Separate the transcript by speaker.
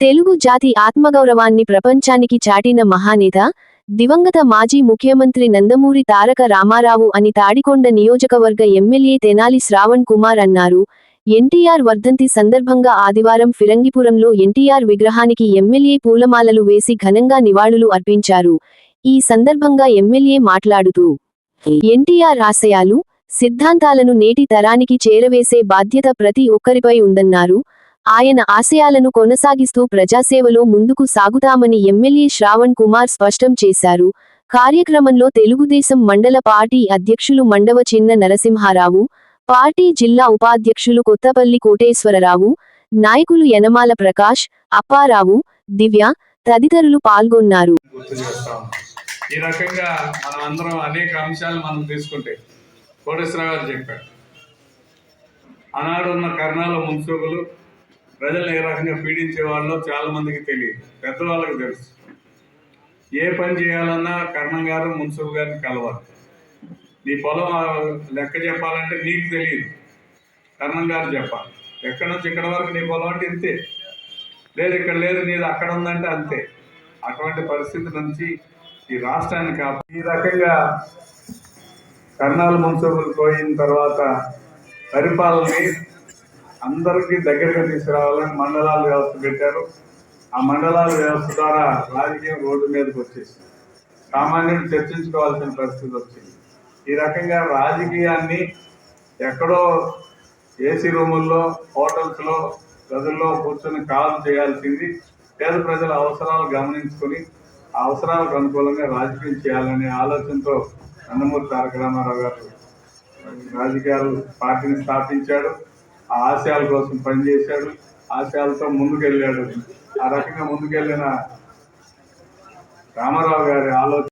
Speaker 1: తెలుగు జాతి ఆత్మగౌరవాన్ని ప్రపంచానికి చాటిన మహానేత, దివంగత మాజీ ముఖ్యమంత్రి నందమూరి తారక రామారావు అని తాడికొండ నియోజకవర్గ ఎమ్మెల్యే తెనాలి శ్రావణ్ కుమార్ అన్నారు. ఎన్టీఆర్ వర్ధంతి సందర్భంగా ఆదివారం ఫిరంగిపురంలో ఎన్టీఆర్ విగ్రహానికి ఎమ్మెల్యే పూలమాలలు వేసి ఘనంగా నివాళులు అర్పించారు. ఈ సందర్భంగా ఎమ్మెల్యే మాట్లాడుతూ, ఎన్టీఆర్ ఆశయాలు, సిద్ధాంతాలను నేటి తరానికి చేరవేసే బాధ్యత ప్రతి ఒక్కరిపై ఉందన్నారు. ఆయన ఆశయాలను కొనసాగిస్తూ ప్రజాసేవలో ముందుకు సాగుతామని ఎమ్మెల్యే శ్రావణ్ కుమార్ స్పష్టం చేశారు. కార్యక్రమంలో తెలుగుదేశం మండల పార్టీ అధ్యక్షులు మండవ చిన్న నరసింహారావు, పార్టీ జిల్లా ఉపాధ్యక్షులు కొత్తపల్లి కోటేశ్వరరావు, నాయకులు యనమాల ప్రకాష్, అప్పారావు, దివ్య తదితరులు పాల్గొన్నారు.
Speaker 2: ఈ రకంగా మనం అందరం అనేక అంశాలు మనం తీసుకుంటే కోటేశ్వరరావు గారు చెప్పారు. ఆనాడు ఉన్న కర్ణాల మున్సూబులు ప్రజలను ఏ రకంగా పీడించే వాళ్ళో చాలా మందికి తెలియదు, పెద్దవాళ్ళకి తెలుసు. ఏ పని చేయాలన్నా కర్ణం గారు మున్సూబు గారిని కలవాలి. నీ పొలం లెక్క చెప్పాలంటే నీకు తెలియదు, కర్ణం గారు చెప్పాలి. ఎక్కడి నుంచి ఇక్కడ వరకు నీ పొలం అంటే ఇంతే, లేదు ఇక్కడ లేదు నీది అక్కడ ఉందంటే అంతే. అటువంటి పరిస్థితి నుంచి ఈ రాష్ట్రాన్ని ఈ రకంగా కర్ణాల మున్సూబులు పోయిన తర్వాత పరిపాలనని అందరికీ దగ్గరగా తీసుకురావాలని మండలాల వ్యవస్థ పెట్టారు. ఆ మండలాల వ్యవస్థ ద్వారా రాజకీయం రోడ్డు మీదకి వచ్చేసింది. సామాన్యులు చర్చించుకోవాల్సిన పరిస్థితి వచ్చింది. ఈ రకంగా రాజకీయాన్ని ఎక్కడో ఏసీ రూముల్లో, హోటల్స్లో, గదుల్లో కూర్చొని కాల్ చేయాల్సింది పేద ప్రజల అవసరాలు గమనించుకొని ఆ అవసరాలకు అనుకూలంగా రాజకీయం చేయాలనే ఆలోచనతో నందమూరి తారక రామారావు గారు రాజకీయాలు పార్టీని స్థాపించాడు. ఆ ఆశయాల కోసం పనిచేశాడు, ఆశయాలతో ముందుకెళ్ళాడు. ఆ రకంగా ముందుకెళ్ళిన రామారావు గారి ఆలోచన